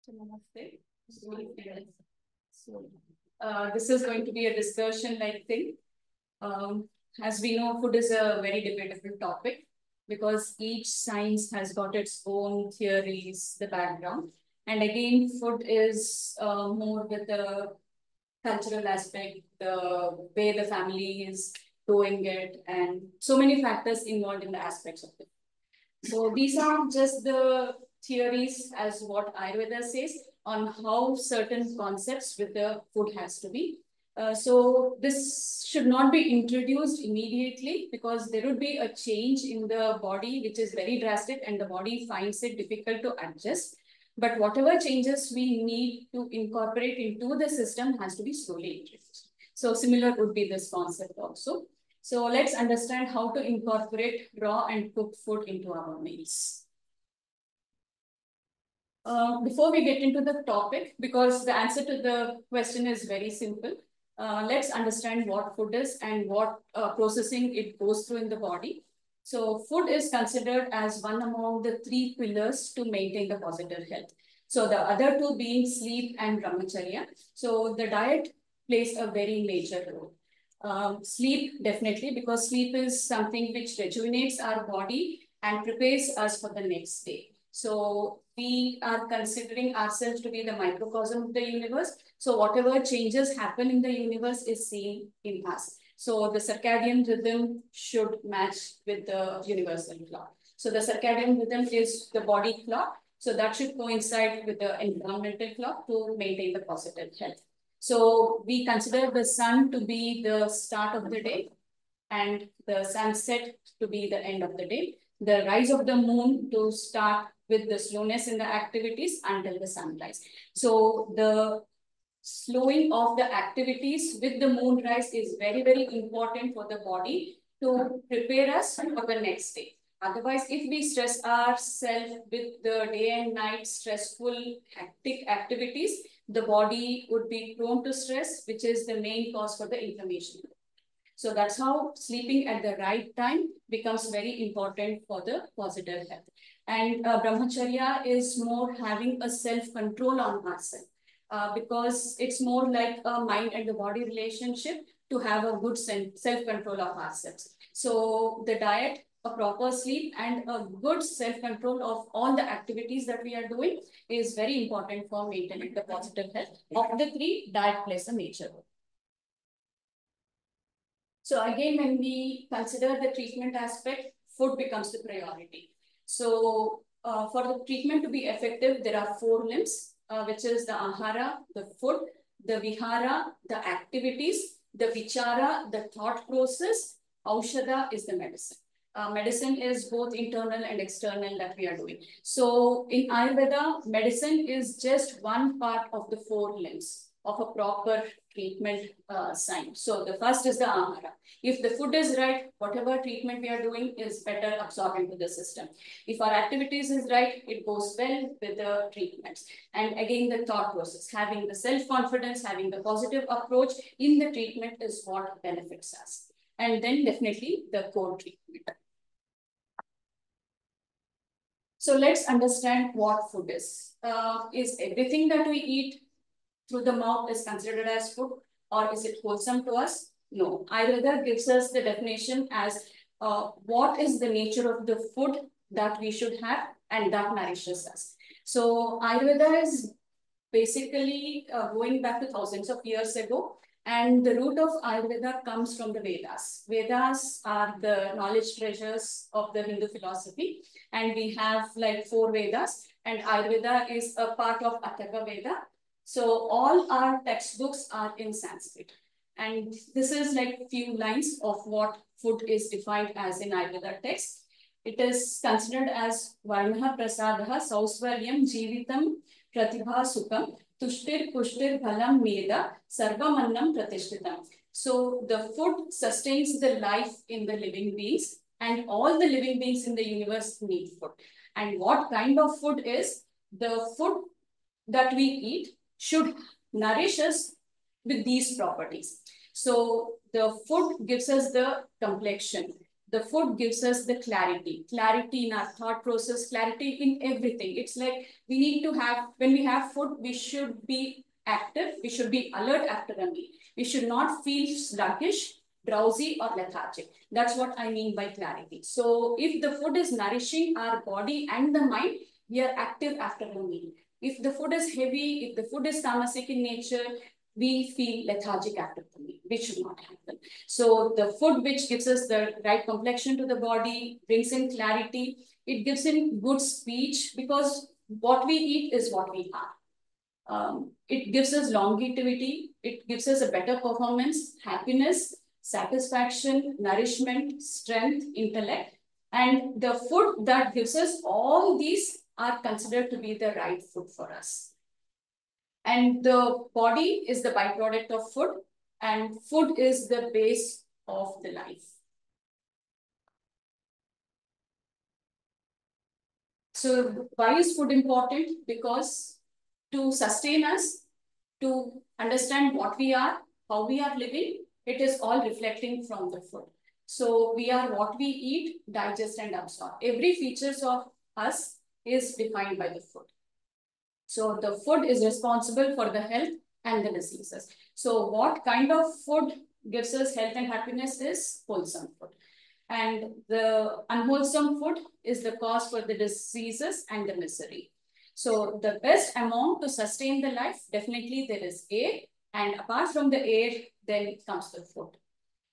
Namaste. This is going to be a discussion-like thing. As we know, food is a very debatable topic because each science has got its own theories, the background. And again, food is more with the cultural aspect, the way the family is doing it, and so many factors involved in the aspects of it. So these are just the theories as what Ayurveda says on how certain concepts with the food has to be. So this should not be introduced immediately because there would be a change in the body which is very drastic and the body finds it difficult to adjust. But whatever changes we need to incorporate into the system has to be slowly introduced. So similar would be this concept also. So let's understand how to incorporate raw and cooked food into our meals. Before we get into the topic, because the answer to the question is very simple, let's understand what food is and what processing it goes through in the body. So food is considered as one among the three pillars to maintain the positive health. So the other two being sleep and brahmacharya. So the diet plays a very major role. Sleep, definitely, because sleep is something which rejuvenates our body and prepares us for the next day. So we are considering ourselves to be the microcosm of the universe. So whatever changes happen in the universe is seen in us. So the circadian rhythm should match with the universal clock. So the circadian rhythm is the body clock. So that should coincide with the environmental clock to maintain the positive health. So we consider the sun to be the start of the day and the sunset to be the end of the day. The rise of the moon to start with the slowness in the activities until the sunrise. So the slowing of the activities with the moonrise is very, very important for the body to prepare us for the next day. Otherwise, if we stress ourselves with the day and night stressful, hectic activities, the body would be prone to stress, which is the main cause for the inflammation. So that's how sleeping at the right time becomes very important for the positive health. And brahmacharya is more having a self-control on ourselves because it's more like a mind and the body relationship to have a good self-control of ourselves. So the diet, a proper sleep and a good self-control of all the activities that we are doing is very important for maintaining the positive health. Of the three, diet plays a major role. So again, when we consider the treatment aspect, food becomes the priority. So for the treatment to be effective, there are four limbs, which is the ahara, the food, the vihara, the activities, the vichara, the thought process, aushadha is the medicine. Medicine is both internal and external that we are doing. So in Ayurveda, medicine is just one part of the four limbs of a proper treatment sign. So the first is the ahara. If the food is right, whatever treatment we are doing is better absorbed into the system. If our activities is right, it goes well with the treatments. And again, the thought process, having the self-confidence, having the positive approach in the treatment is what benefits us. And then definitely the core treatment. So let's understand what food is. Is everything that we eat through the mouth is considered as food, or is it wholesome to us? No. Ayurveda gives us the definition as what is the nature of the food that we should have and that nourishes us. So Ayurveda is basically going back to thousands of years ago. And the root of Ayurveda comes from the Vedas. Vedas are the knowledge treasures of the Hindu philosophy. And we have like 4 Vedas. And Ayurveda is a part of Atharva Veda. So all our textbooks are in Sanskrit. And this is like few lines of what food is defined as in Ayurveda text. It is considered as Varnaha Prasadaha Sausvaryam Jeevitam Pratibha Sukam Tushtir Pushtir Bhalam Meda Sarvamannam Pratishtitam. So the food sustains the life in the living beings and all the living beings in the universe need food. And what kind of food is? The food that we eat should nourish us with these properties. So the food gives us the complexion. The food gives us the clarity in our thought process, clarity in everything. It's like we need to have, when we have food, we should be active, we should be alert after a meal. We should not feel sluggish, drowsy, or lethargic. That's what I mean by clarity. So if the food is nourishing our body and the mind, we are active after a meal. If the food is heavy, if the food is tamasic in nature, we feel lethargic after the meal, which should not happen. So the food which gives us the right complexion to the body, brings in clarity, it gives in good speech, because what we eat is what we are. It gives us longevity, it gives us a better performance, happiness, satisfaction, nourishment, strength, intellect. And the food that gives us all these are considered to be the right food for us. And the body is the byproduct of food, and food is the base of the life. So why is food important? Because to sustain us, to understand what we are, how we are living, it is all reflecting from the food. So we are what we eat, digest, and absorb. Every features of us is defined by the food. So the food is responsible for the health and the diseases. So what kind of food gives us health and happiness is wholesome food. And the unwholesome food is the cause for the diseases and the misery. So the best amount to sustain the life, definitely there is air. And apart from the air, then comes the food.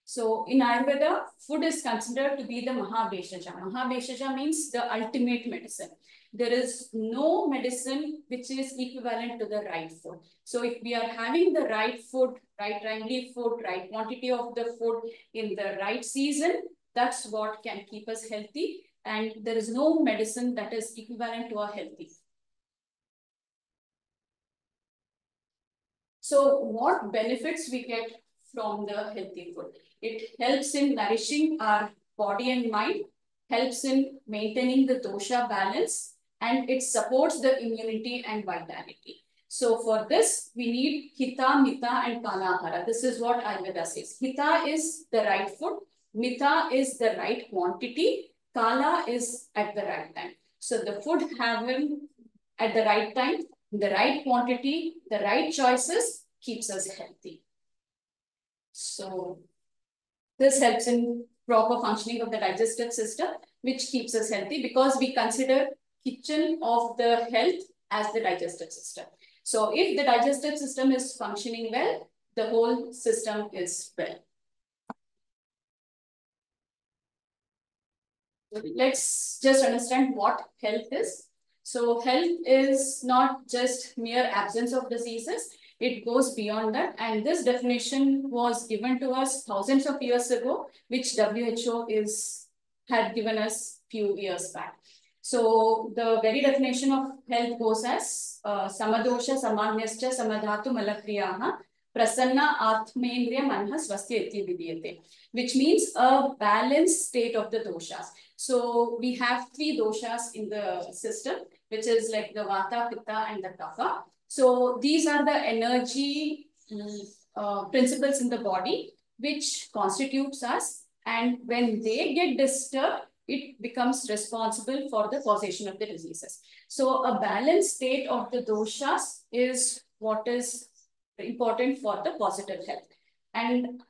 So in Ayurveda, food is considered to be the Mahabheshaja. Mahabheshaja means the ultimate medicine. There is no medicine which is equivalent to the right food. So if we are having the right food, right timely food, right quantity of the food in the right season, that's what can keep us healthy. And there is no medicine that is equivalent to a healthy food. So what benefits we get from the healthy food? It helps in nourishing our body and mind, helps in maintaining the dosha balance, and it supports the immunity and vitality. So for this, we need Hita, Mita, and Kanahara. This is what Ayurveda says. Hita is the right food, Mita is the right quantity, Kala is at the right time. So the food having at the right time, the right quantity, the right choices keeps us healthy. So this helps in proper functioning of the digestive system, which keeps us healthy, because we consider kitchen of the health as the digestive system. So if the digestive system is functioning well, the whole system is well. Let's just understand what health is. So health is not just mere absence of diseases, it goes beyond that. And this definition was given to us thousands of years ago, which WHO had given us few years back. So the very definition of health goes as samadosha samanyascha samadhatu malakriyaha prasanna atmendriya manha swastya iti vidiyate, which means a balanced state of the doshas. So we have three doshas in the system, which is like the Vata, Pitta, and the Kapha. So these are the energy principles in the body which constitutes us. And when they get disturbed, it becomes responsible for the causation of the diseases. So a balanced state of the doshas is what is important for the positive health. And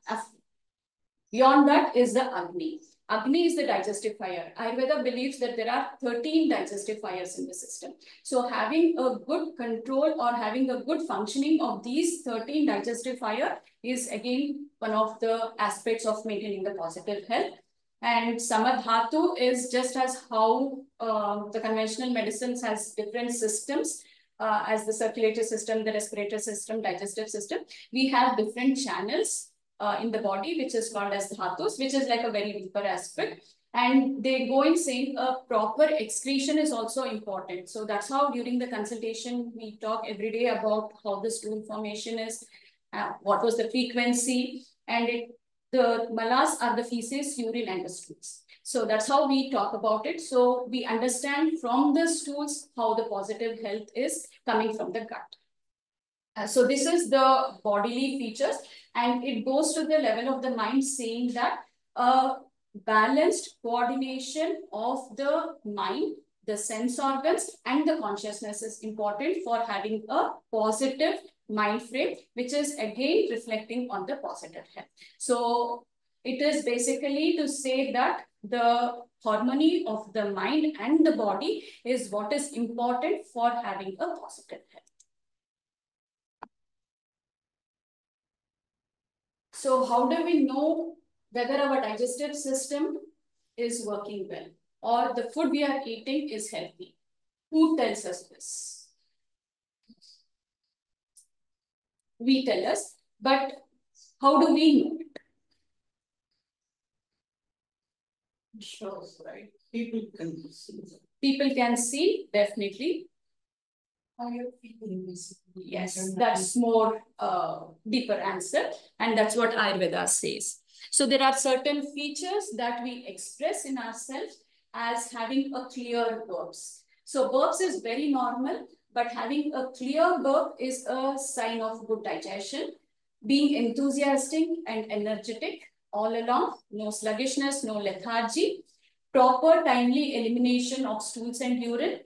beyond that is the Agni. Agni is the digestive fire. Ayurveda believes that there are 13 digestive fires in the system. So having a good control or having a good functioning of these 13 digestive fire is again one of the aspects of maintaining the positive health. And Samadhatu is just as how the conventional medicines has different systems as the circulatory system, the respiratory system, digestive system. We have different channels in the body, which is called as dhatus, which is like a very deeper aspect. And they go in saying a proper excretion is also important. So that's how during the consultation, we talk every day about how the stool formation is, what was the frequency, and the malas are the feces, urine, and the stools. So that's how we talk about it. So we understand from the stools how the positive health is coming from the gut. So this is the bodily features, and it goes to the level of the mind, saying that balanced coordination of the mind, the sense organs, and the consciousness is important for having a positive mind frame, which is again reflecting on the positive health. So it is basically to say that the harmony of the mind and the body is what is important for having a positive health. So how do we know whether our digestive system is working well or the food we are eating is healthy? Who tells us this? We tell us, but how do we know it? Shows, right? People can see. People can see, definitely. How you're feeling. Yes, that's more deeper answer, and that's what Ayurveda says. So there are certain features that we express in ourselves as having a clear burps. So burps is very normal, but having a clear burp is a sign of good digestion. Being enthusiastic and energetic all along, no sluggishness, no lethargy, proper timely elimination of stools and urine,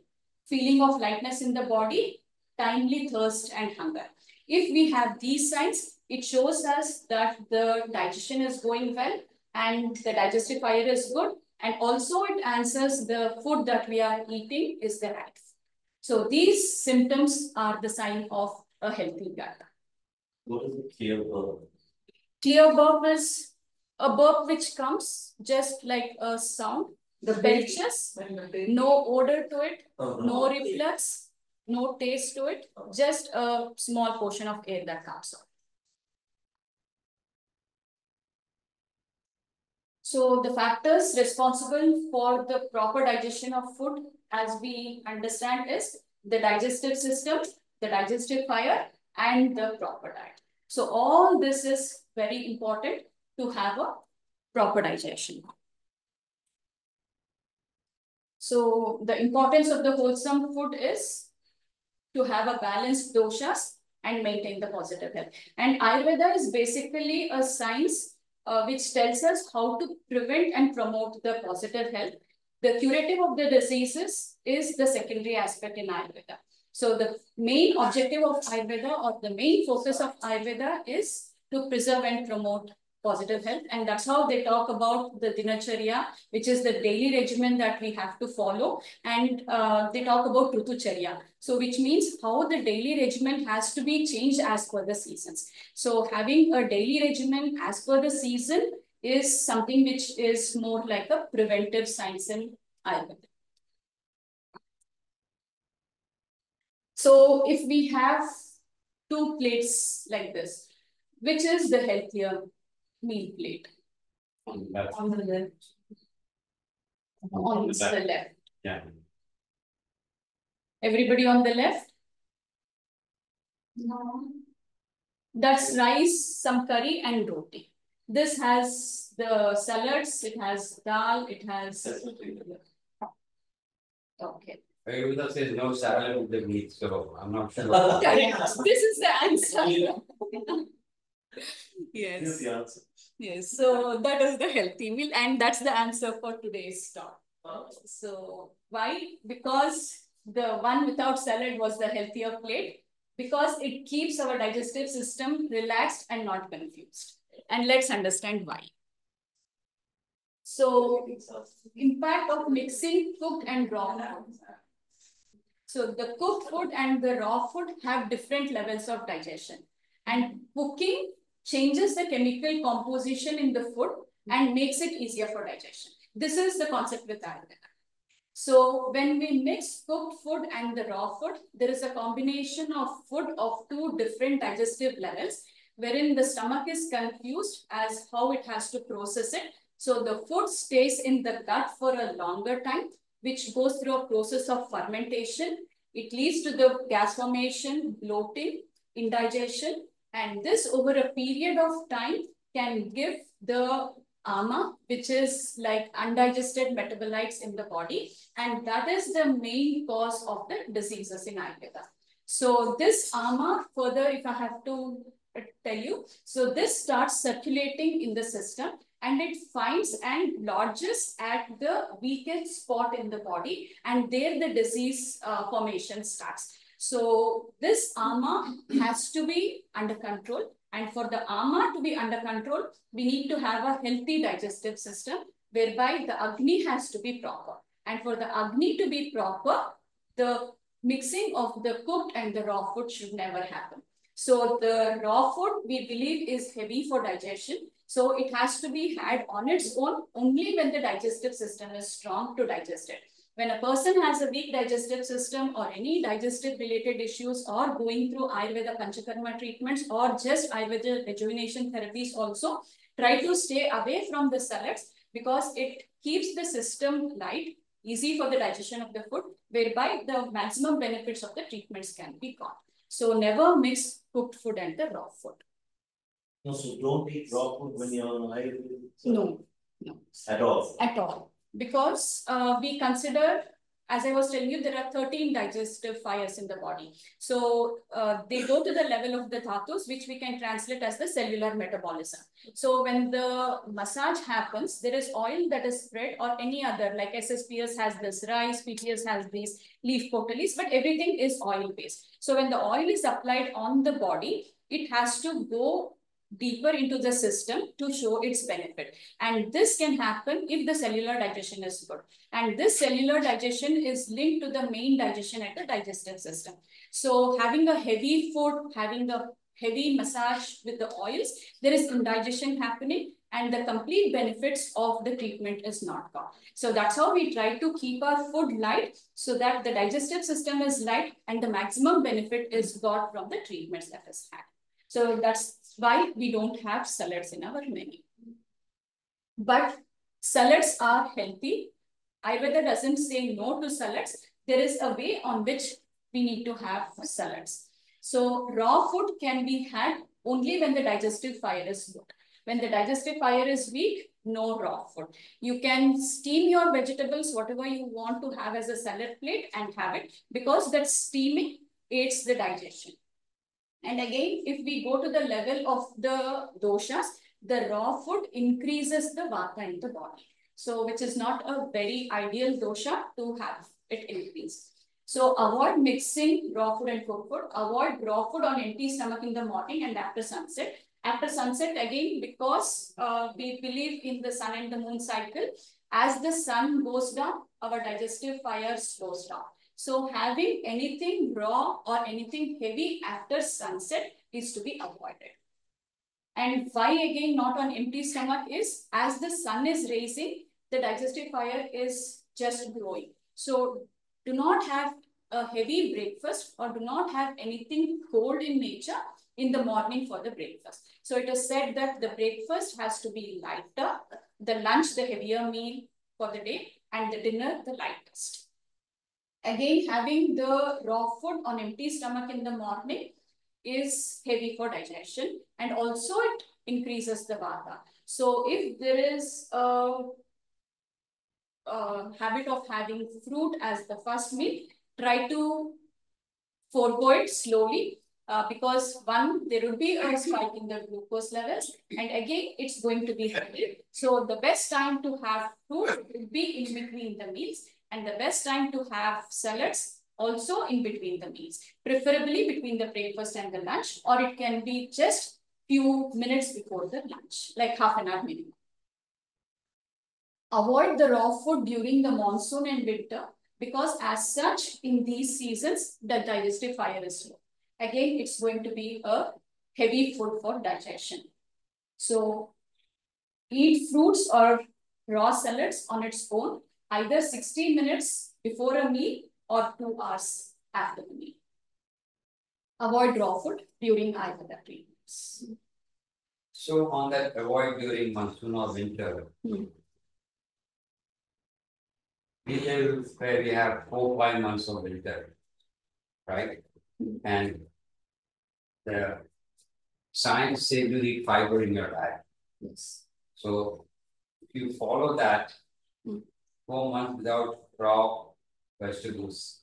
feeling of lightness in the body, timely thirst and hunger. If we have these signs, it shows us that the digestion is going well and the digestive fire is good. And also it answers the food that we are eating is the right food. So these symptoms are the sign of a healthy gut. What is a clear burp? Clear burp is a burp which comes just like a sound. The belches, no odor to it, no reflux, no taste to it, just a small portion of air that comes out. So the factors responsible for the proper digestion of food, as we understand, is the digestive system, the digestive fire, and the proper diet. So all this is very important to have a proper digestion. So the importance of the wholesome food is to have a balanced doshas and maintain the positive health. And Ayurveda is basically a science which tells us how to prevent and promote the positive health. The curative of the diseases is the secondary aspect in Ayurveda. So the main objective of Ayurveda or the main focus of Ayurveda is to preserve and promote positive health. And that's how they talk about the dinacharya, which is the daily regimen that we have to follow. And they talk about rutucharya. So which means how the daily regimen has to be changed as per the seasons. So having a daily regimen as per the season is something which is more like a preventive science in Ayurveda. So if we have two plates like this, which is the healthier meal plate? On the left. On the left. On the left. Yeah. Everybody on the left? No. That's rice, some curry, and roti. This has the salads, it has dal, it has. Okay. Ayurveda says no salad with the meat, so I'm not sure. This is the answer. Here's Yes. the answer. Yes. So that is the healthy meal, and that's the answer for today's talk. So why? Because the one without salad was the healthier plate, because it keeps our digestive system relaxed and not confused. And let's understand why. So impact of mixing cooked and raw food. So the cooked food and the raw food have different levels of digestion. And cooking changes the chemical composition in the food and makes it easier for digestion. This is the concept with Ayurveda. So when we mix cooked food and the raw food, there is a combination of food of two different digestive levels, wherein the stomach is confused as how it has to process it. So the food stays in the gut for a longer time, which goes through a process of fermentation. It leads to the gas formation, bloating, indigestion, and this over a period of time can give the ama, which is like undigested metabolites in the body. And that is the main cause of the diseases in Ayurveda. So this ama, further, if I have to tell you, so this starts circulating in the system and it finds and lodges at the weakest spot in the body, and there the disease formation starts. So this ama has to be under control, and for the ama to be under control, we need to have a healthy digestive system whereby the agni has to be proper. And for the agni to be proper, the mixing of the cooked and the raw food should never happen. So the raw food we believe is heavy for digestion. So it has to be had on its own only when the digestive system is strong to digest it. When a person has a weak digestive system or any digestive related issues or going through Ayurveda Panchakarma treatments or just Ayurveda rejuvenation therapies also, try to stay away from the salads because it keeps the system light, easy for the digestion of the food, whereby the maximum benefits of the treatments can be got. So never mix cooked food and the raw food. No, so don't eat raw food when you're on Ayurvedic. No, no. At all. At all. Because we consider, as I was telling you, there are 13 digestive fires in the body. So they go to the level of the dhatus, which we can translate as the cellular metabolism. So when the massage happens, there is oil that is spread or any other, like SSPS has this rice, PTS has these leaf potalies, but everything is oil based. So when the oil is applied on the body, it has to go deeper into the system to show its benefit. And this can happen if the cellular digestion is good. And this cellular digestion is linked to the main digestion at the digestive system. So having a heavy food, having a heavy massage with the oils, there is indigestion happening and the complete benefits of the treatment is not got. So that's how we try to keep our food light so that the digestive system is light and the maximum benefit is got from the treatments that is had. So that's why we don't have salads in our menu. But salads are healthy. Ayurveda doesn't say no to salads. There is a way on which we need to have salads. So raw food can be had only when the digestive fire is good. When the digestive fire is weak, no raw food. You can steam your vegetables, whatever you want to have as a salad plate and have it because that steaming aids the digestion. And again, if we go to the level of the doshas, the raw food increases the vata in the body. So, which is not a very ideal dosha to have it increase. So, avoid mixing raw food and cooked food. Avoid raw food on empty stomach in the morning and after sunset. After sunset, again, because we believe in the sun and the moon cycle, as the sun goes down, our digestive fire slows down. So having anything raw or anything heavy after sunset is to be avoided. And why again not on empty stomach is as the sun is rising, the digestive fire is just growing. So do not have a heavy breakfast or do not have anything cold in nature in the morning for the breakfast. So it is said that the breakfast has to be lighter, the lunch the heavier meal for the day, and the dinner the lightest. Again, having the raw food on empty stomach in the morning is heavy for digestion and also it increases the vata. So if there is a habit of having fruit as the first meal, try to forego it slowly because one, there will be a spike in the glucose levels and again, it's going to be heavy. So the best time to have fruit will be in between the meals. And the best time to have salads also in between the meals, preferably between the breakfast and the lunch, or it can be just few minutes before the lunch, like half an hour minimum. Avoid the raw food during the monsoon and winter because as such in these seasons, the digestive fire is low. Again, it's going to be a heavy food for digestion. So eat fruits or raw salads on its own, either 60 minutes before a meal or 2 hours after the meal. Avoid raw food during Ayurveda treatments. So on that, avoid during monsoon or winter. We live where we have 4-5 months of winter, right? And the science says you need fiber in your diet. Yes. So if you follow that, 4 months without raw vegetables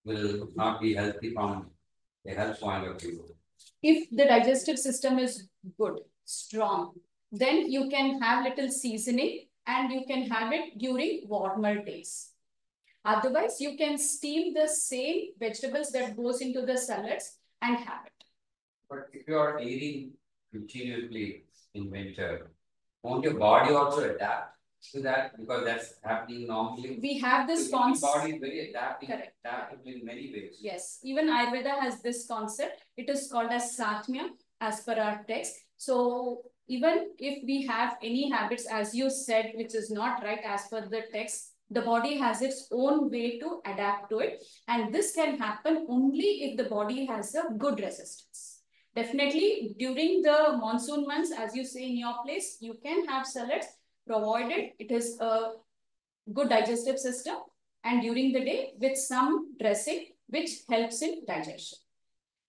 will not be healthy from a health point of view. If the digestive system is good, strong, then you can have little seasoning and you can have it during warmer days. Otherwise, you can steam the same vegetables that goes into the salads and have it. But if you are eating continuously in winter, won't your body also adapt to that? Because that's happening normally. We have this The concept. body is very adaptable in many ways. Yes, even Ayurveda has this concept. It is called as Satmya as per our text. So even if we have any habits, as you said, which is not right as per the text, the body has its own way to adapt to it. And this can happen only if the body has a good resistance. Definitely during the monsoon months, as you say in your place, you can have salads, provided it is a good digestive system, and during the day with some dressing, which helps in digestion.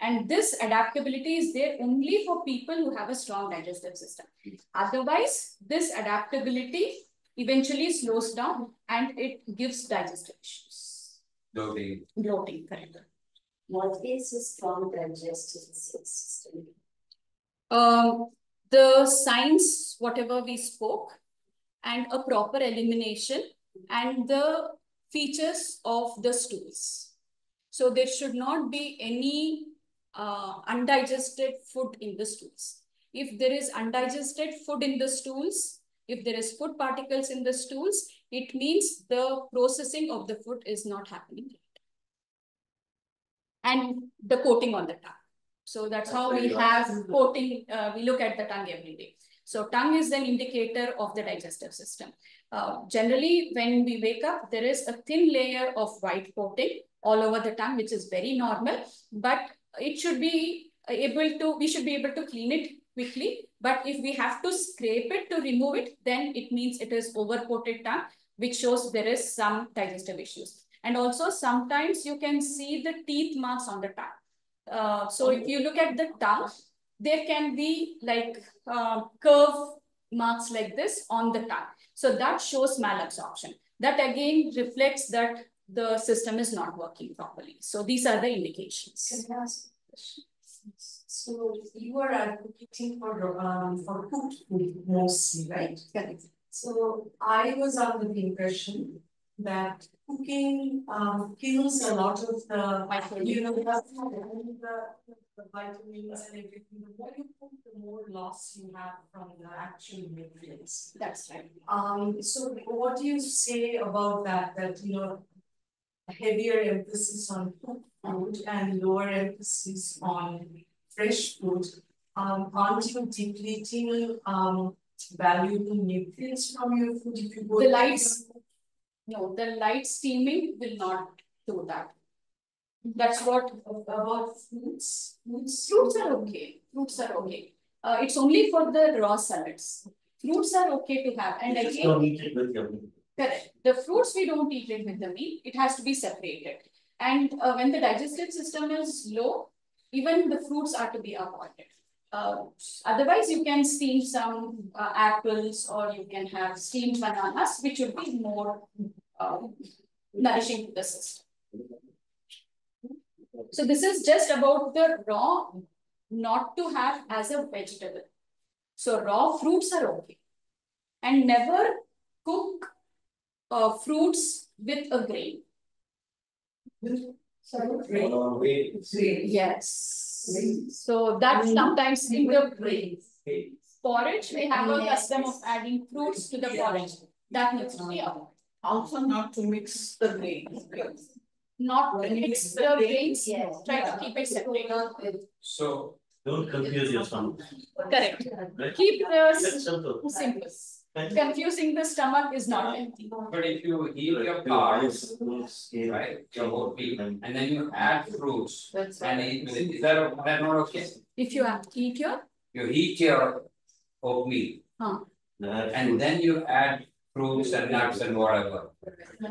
And this adaptability is there only for people who have a strong digestive system. Otherwise, this adaptability eventually slows down and it gives digestive issues. Bloating. Bloating, correct. What is a strong digestive system? The signs, whatever we spoke, and a proper elimination, and the features of the stools. So there should not be any undigested food in the stools. If there is undigested food in the stools, if there is food particles in the stools, it means the processing of the food is not happening. And the coating on the tongue. So that's how we have coating, we look at the tongue every day. So tongue is an indicator of the digestive system. Generally, when we wake up, there is a thin layer of white coating all over the tongue, which is very normal, but it should be we should be able to clean it quickly. But if we have to scrape it to remove it, then it means it is over-coated tongue, which shows there is some digestive issues. And also sometimes you can see the teeth marks on the tongue. So if you look at the tongue, there can be like curve marks like this on the tongue. So that shows malabsorption. That again reflects that the system is not working properly. So these are the indications. Can I ask a question? So you are advocating for cooked food mostly, right? Correct. So I was under the impression that cooking kills a lot of the, you know, the vitamins and everything. The more you cook, the more loss you have from the actual nutrients. That's right. So what do you say about that? That, you know, a heavier emphasis on cooked food and lower emphasis on fresh food. Aren't you depleting valuable nutrients from your food if you go The lights, no, the light steaming will not do that. That's what about fruits. fruits are okay. Fruits are okay. It's only for the raw salads. Fruits are okay to have. And You just again, don't eat it with your meat. correct. The fruits we don't eat it with the meat. It has to be separated. And when the digestive system is low, even the fruits are to be avoided. Otherwise, you can steam some apples, or you can have steamed bananas, which would be more nourishing to the system. So this is just about the raw, not to have as a vegetable. So raw fruits are okay. And never cook fruits with a grain. Yes. So that's sometimes in the porridge, we have a custom of adding fruits to the porridge. That needs to be avoided. Also not to mix the grains. Not to mix the grains, Yes. try to keep it separate. So Don't confuse your stomach. Correct. Right? Keep That's the simple. simple. Confusing the stomach is not healthy. but if you heat your carbs, right, your whole meal, and then you add fruits and eat with it, is that not okay? If you have to eat your, You heat your oatmeal and then you add fruits and nuts and whatever.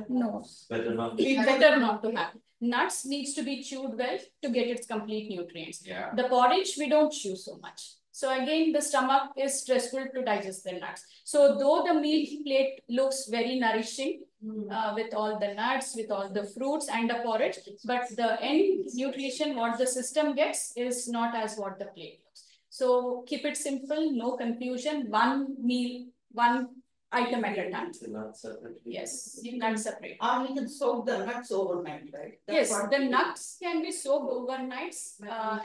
no, Better not. it's better not to have. Nuts needs to be chewed well to get its complete nutrients. Yeah. The porridge, we don't chew so much. So again, the stomach is stressful to digest the nuts. So though the meal plate looks very nourishing with all the nuts, with all the fruits and the porridge, but the end nutrition, what the system gets is not as what the plate looks. So keep it simple, no confusion, one meal, one item at a time. Not separately. Yes, not separate. You can soak the nuts overnight, right? Yes, the nuts can be soaked overnight,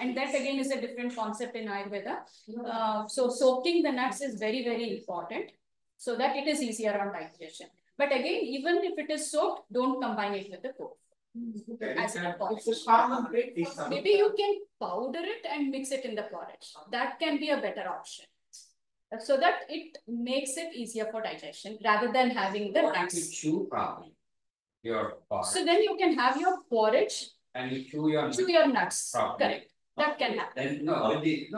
and that again is a different concept in Ayurveda. So soaking the nuts is very, very important so that it is easier on digestion. But again, even if it is soaked, don't combine it with the food. As a porridge. It's a common breakfast. Maybe you can powder it and mix it in the porridge. That can be a better option. So that it makes it easier for digestion rather than having the You nuts. chew properly your porridge. So then you can have your porridge, And you chew your chew your nuts. properly. Correct. That can happen. Then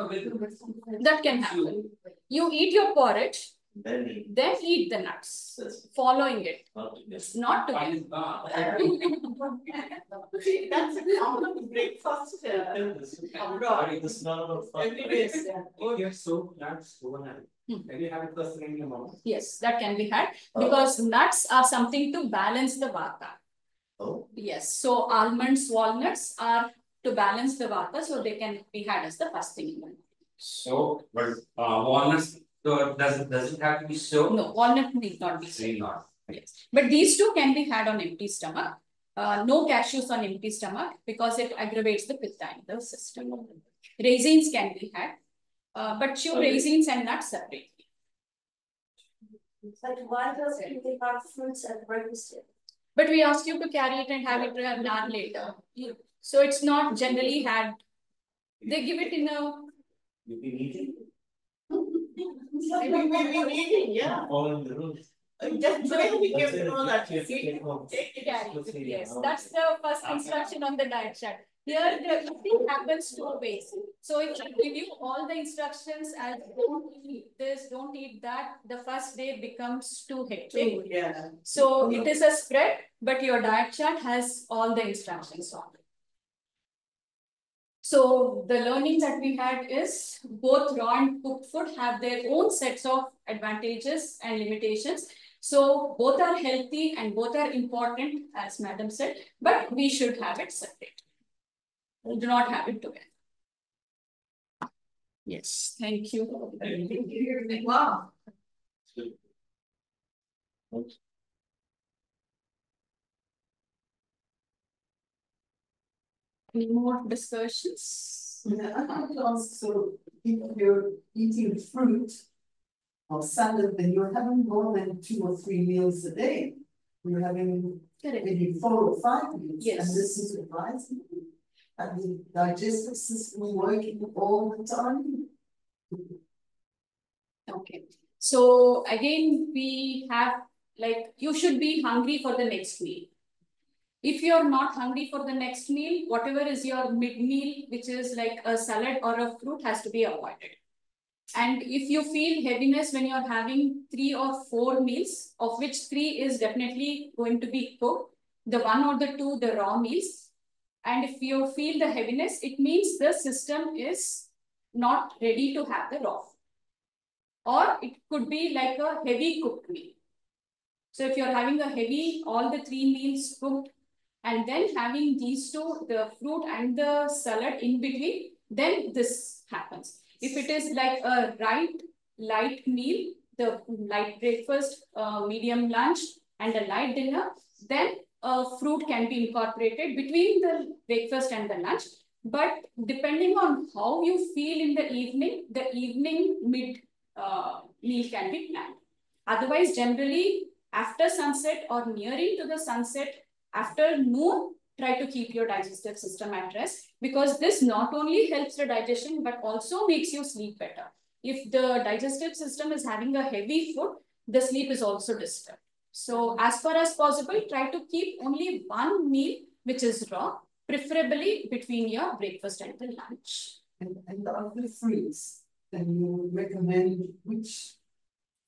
with That can happen. You eat your porridge, Then then eat the nuts, it's following it, not together. not one together. is gone. That's a common breakfast abroad. This is not about fun. Every day. Oh, you're so nuts overnight. Have you had it first thing in the morning? Yes, that can be had because nuts are something to balance the vata. Oh. Yes, so almonds, walnuts are to balance the vata, so they can be had as the first thing in the morning. So, but walnuts, does it have to be soaked? No, walnut need not be Say soaked. not. Yes, but these two can be had on empty stomach. No cashews on empty stomach because it aggravates the pitta in the system. Raisins can be had, but chew raisins and nuts separately. But why does they have fruits at breakfast? But we ask you to carry it and have it an hour later. So it's not generally had. They give it in a. You've been eating? We've eating, yeah. Following the rules. Just today we That's came to it. know that. Take it home. Take it. Carry. Yes, that's the first instruction on the diet chart. Here the eating happens two ways. So it should give you all the instructions as don't eat this, don't eat that. The first day becomes too hectic. Yeah. So it is a spread, but your diet chart has all the instructions on it. So the learning that we had is both raw and cooked food have their own sets of advantages and limitations. So both are healthy and both are important, as Madam said, but we should have it separate. We do not have it together. Yes, thank you. Wow. Any more discussions? So if you're eating fruit or salad, then you're having more than 2 or 3 meals a day. You're having Correct. maybe 4 or 5 meals. Yes. And this is advisable. And the digestive system working all the time. Okay. So again, we have like you should be hungry for the next meal. If you're not hungry for the next meal, whatever is your mid-meal, which is like a salad or a fruit, has to be avoided. And if you feel heaviness when you're having 3 or 4 meals, of which 3 is definitely going to be cooked, the 1 or the 2, the raw meals. And if you feel the heaviness, it means the system is not ready to have the raw food. Or it could be like a heavy cooked meal. So if you're having a heavy, all the 3 meals cooked, and then having these two, the fruit and the salad in between, then this happens. If it is like a light meal, the light breakfast, medium lunch, and a light dinner, then fruit can be incorporated between the breakfast and the lunch. But depending on how you feel in the evening mid meal can be planned. Otherwise, generally, after sunset or nearing to the sunset, after noon, try to keep your digestive system at rest because this not only helps the digestion but also makes you sleep better. If the digestive system is having a heavy food, the sleep is also disturbed. So as far as possible, try to keep only 1 meal which is raw, preferably between your breakfast and the lunch. And the other fruits, then you recommend which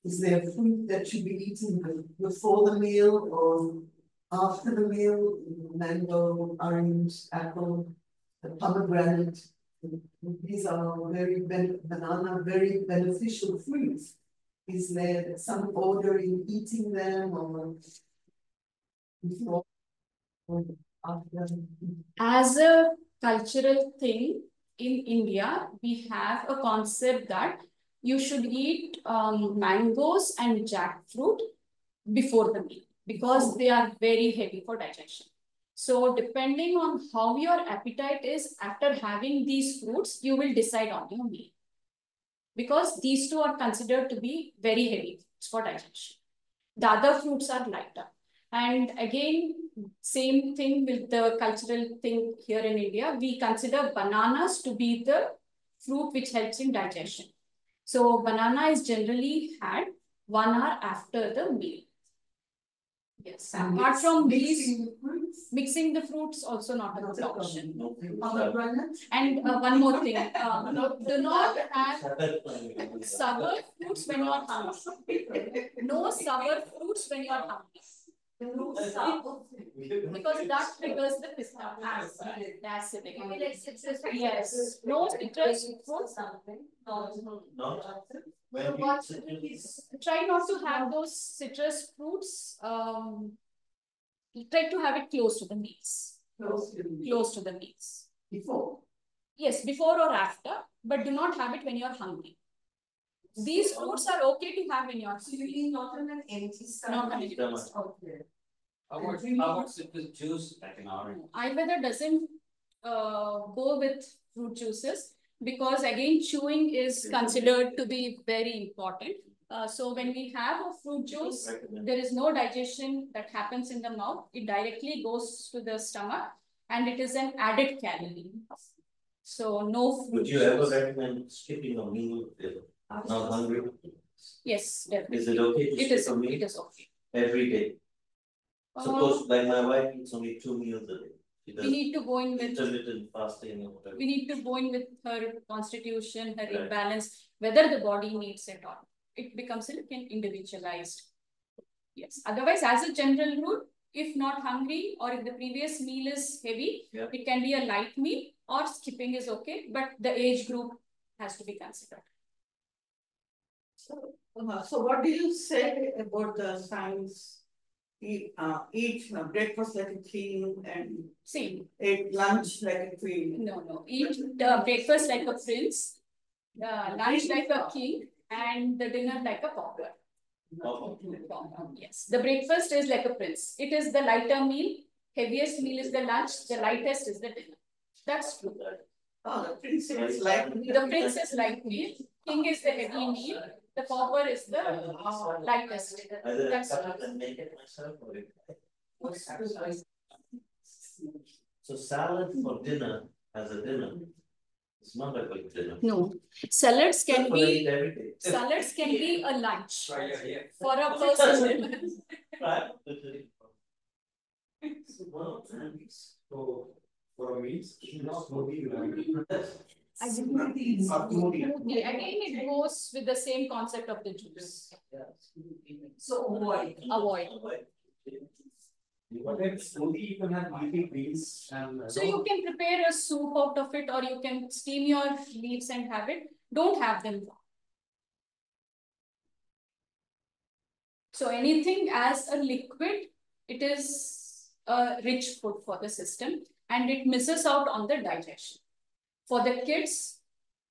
is there fruit that should be eaten before the meal or after the meal? Mango, orange, apple, the pomegranate. These are banana, very beneficial fruits. Is there some order in eating them or before or after? As a cultural thing, in India, we have a concept that you should eat mangoes and jackfruit before the meal because they are very heavy for digestion. So depending on how your appetite is after having these fruits, you will decide on your meal. Because these two are considered to be very heavy for digestion. The other fruits are lighter. And again, same thing with the cultural thing here in India. We consider bananas to be the fruit which helps in digestion. So banana is generally had 1 hour after the meal. Yes. Apart from these, mixing the fruits also not a good option. And one more thing, do not have sour fruits when you are hungry. No sour fruits when you are hungry. Because that triggers the acid. Yes. No citrus fruits. Not. Try not to have those citrus fruits. Try to have it close to the meals. Close to the meals. Before. Yes, before or after, but do not have it when you are hungry. These fruits are okay to have when you are hungry. Not on an empty stomach. Not on an empty stomach. Okay. How about citrus juice like an orange? Ayurveda doesn't go with fruit juices because again chewing is considered to be very important. So when we have a fruit juice, there is no digestion that happens in the mouth. It directly goes to the stomach and it is an added calorie. So no fruit Would you ever recommend skipping a meal if not hungry? Yes, definitely. Is it okay to It is, skip a meal it is okay. every day? Suppose like my wife eats only 2 meals a day. She We does need to go in with intermittent fasting or whatever. we need to go in with her constitution, her Right. imbalance, whether the body needs it or not. It becomes a little individualized. Yes. Otherwise, as a general rule, if not hungry or if the previous meal is heavy, Yeah. it can be a light meal or skipping is okay, but the age group has to be considered. So what do you say about the science? Eat breakfast like a king and Same. eat lunch like a queen. No. Eat the breakfast like a prince, lunch like a king, and the dinner like a pauper. Yes. The breakfast is like a prince. It is the lighter meal. Heaviest meal is the lunch. The lightest is the dinner. That's true. Oh, the prince is like. The prince is light meal. King is the heavy meal. The pauper is the lightest. Either I That's cut it and make it myself or so salad for dinner as a dinner is not a good dinner. No. Salads can That's what I eat be every day. salads can be a lunch Yeah. for a person. Right? So for me, smoothie. Smoothie. Again, it goes with the same concept of the juice. So avoid. Avoid. But then smoothie you can have leafy greens and. So you can prepare a soup out of it, or you can steam your leaves and have it. Don't have them raw. So anything as a liquid, it is a rich food for the system and it misses out on the digestion. For the kids,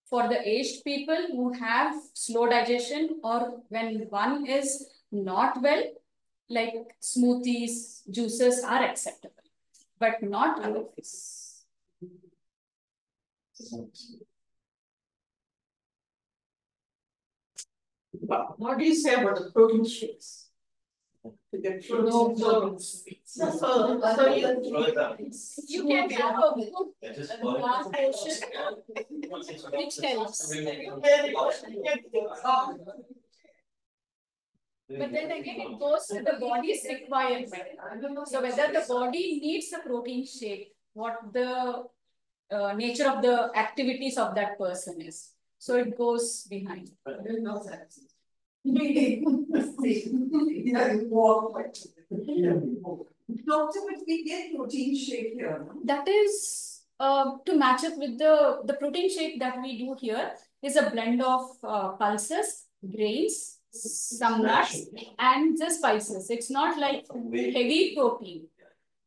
for the aged people who have slow digestion or when one is not well, like smoothies, juices are acceptable, but not otherwise. What do you say about the protein shakes? To get protein. So you. Throw it out. You can have a good I just boil large it. portion which helps. But then again, it goes to the body's requirement. So whether the body needs a protein shake, what the nature of the activities of that person is. So it goes behind. Doctor, but we get protein shake here, no? That is to match up with the protein shake that we do here is a blend of pulses, grains, some nuts, and the spices. It's not like heavy protein.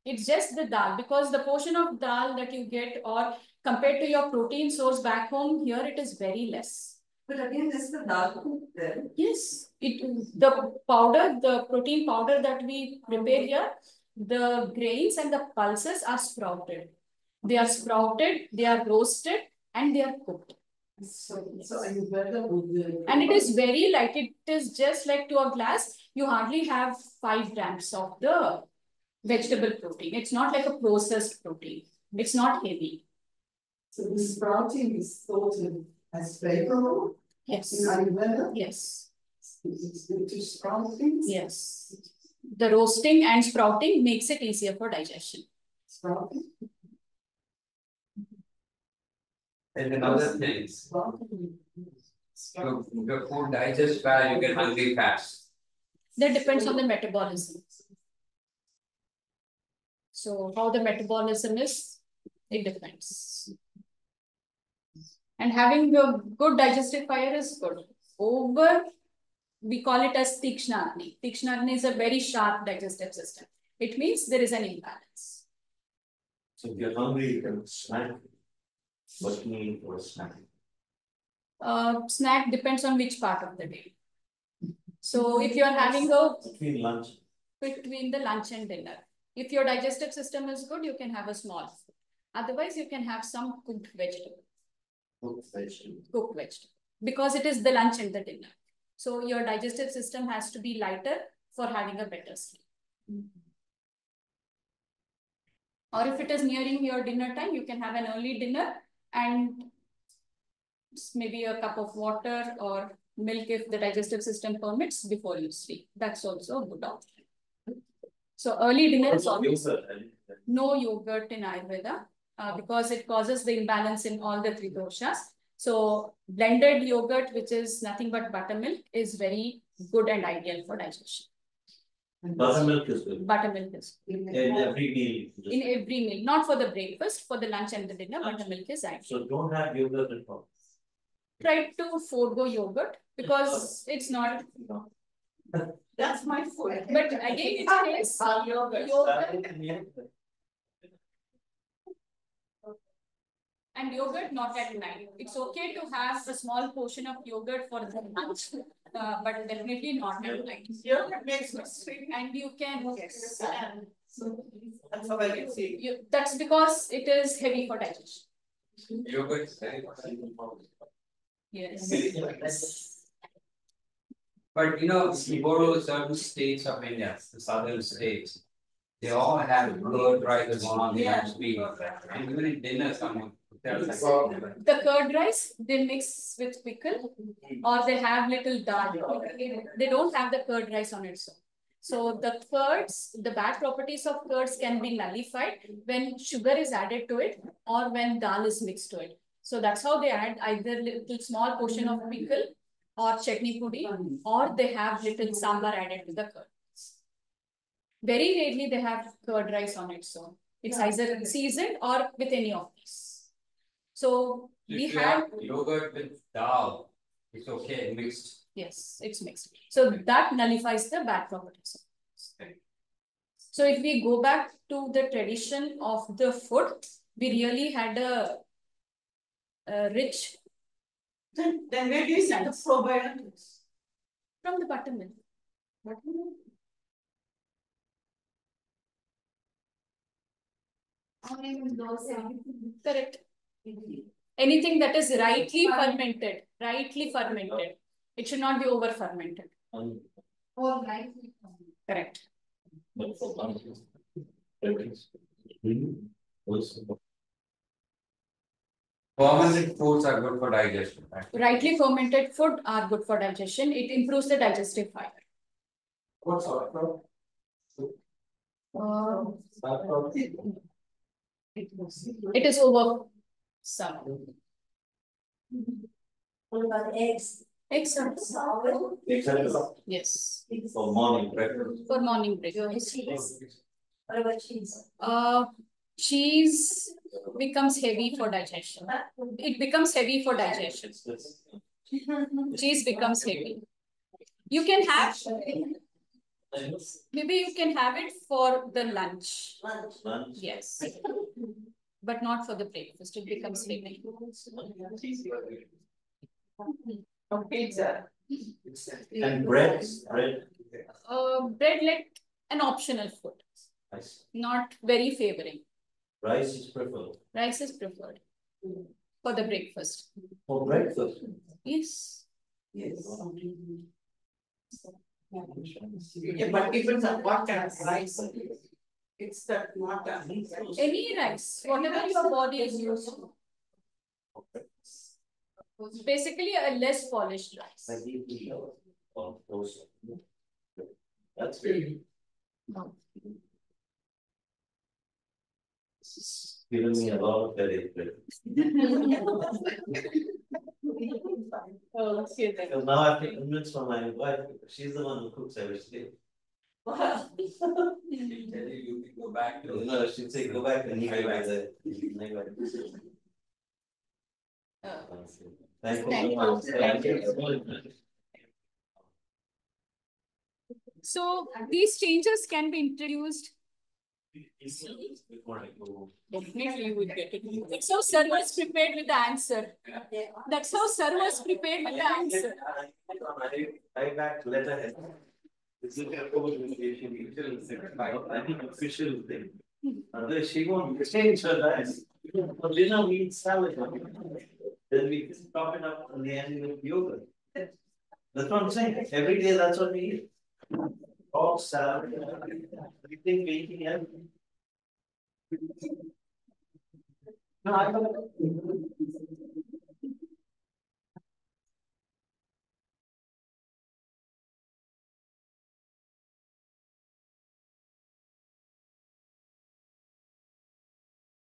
It's just the dal because the portion of dal that you get or Compared to your protein source back home, here it is very less. But again, is the dal there? Yes, the powder, the protein powder that we prepare here, the grains and the pulses are sprouted. They are sprouted, they are roasted, and they are cooked. So Ayurveda would. And it is very light. It is just like to a glass. You hardly have 5 grams of the vegetable protein. It's not like a processed protein. It's not heavy. So the sprouting is thought of as favorable Yes. in Ayurveda? Yes. It's good to sprout things? Yes. The roasting and sprouting makes it easier for digestion. Sprouting? And another thing, Sprouting. your food digests well, you get hungry fast. That depends on the metabolism. So how the metabolism is, it depends. And having a good digestive fire is good. We call it as Tikshna Agni. Tikshna Agni is a very sharp digestive system. It means there is an imbalance. So if you're hungry, you can snack. What do you need for a snack? Snack depends on which part of the day. So if you're having between the lunch and dinner. If your digestive system is good, you can have a small food. Otherwise, you can have some cooked vegetable. Cooked vegetable. Cooked vegetable. Because it is the lunch and the dinner. So your digestive system has to be lighter for having a better sleep. Or if it is nearing your dinner time, you can have an early dinner and maybe a cup of water or milk if the digestive system permits before you sleep. That's also a good option. So early dinner is always no yogurt in Ayurveda because it causes the imbalance in all the 3 doshas. So blended yogurt, which is nothing but buttermilk, is very good and ideal for digestion. Buttermilk is good. Buttermilk is In every meal. in every meal, not for the breakfast, for the lunch and the dinner, buttermilk is ideal. So don't have yogurt at all. Try to forego yogurt because it's not. That's my food. But again, it is yogurt and yogurt not at night. It's okay to have a small portion of yogurt for the lunch, but definitely not at night. Yogurt makes me sleep. And you can. So that's how I can see. That's because it is heavy for digestion. Yogurt is very Yes. But you know, if you go to certain states of India, the southern states, they all have curd rice on the lunch meal. And even in dinner, someone tells us. The curd rice, they mix with pickle or they have little dal. They don't have the curd rice on its own. So the curds, the bad properties of curds can be nullified when sugar is added to it or when dal is mixed to it. So that's how they add either little small portion of pickle or chutney pudi, or they have little sambar added to the curd. Very rarely they have curd rice on its own. It's either seasoned or with any of these. So we have yogurt with dal. It's okay, mixed. Yes, it's mixed. So that nullifies the bad properties. So if we go back to the tradition of the food, we really had a rich. Then where do you get the probiotics? From the buttermilk. Correct. Anything that is rightly fermented. It should not be over fermented. Correct. Fermented foods are good for digestion. Right? Rightly fermented food are good for digestion. It improves the digestive fiber. What's up? It is over some. What about eggs? Eggs are Sour? yes. For morning breakfast. For morning breakfast. Cheese? What about cheese? Cheese becomes heavy for digestion. It becomes heavy for digestion. Cheese becomes heavy. You can have, maybe you can have it for the lunch. Lunch. Lunch. Yes. but not for the breakfast. It becomes heavy. Pizza. And bread. Bread like an optional food, Rice. not very favoring. Rice is preferred. Rice is preferred for the breakfast. For breakfast. Yes. Yes. Yeah, but depends on what kind of rice. It's that not a. Any rice, whatever your body is used to. Basically, a less polished rice. Like or those. That's very. No. This is giving me a lot of headache. Oh, okay then. Because now I have to convince my wife, she's the one who cooks every day. She'll tell you to go back to. No, she'd say, go back and eat IVAC. Thank you Thank so much. you. Thank you. So these changes can be introduced. Before I go. Definitely you will get it. That's how sir was prepared with the answer. That's how sir was prepared with the answer. IVAC letterhead. This is a communication. I think official thing. Otherwise, she won't change her life. For dinner, we eat salad. Then we top it up on the end with yogurt. That's what I'm saying. Every day, that's what we eat. All salad. Everything we eat everything. No, I don't.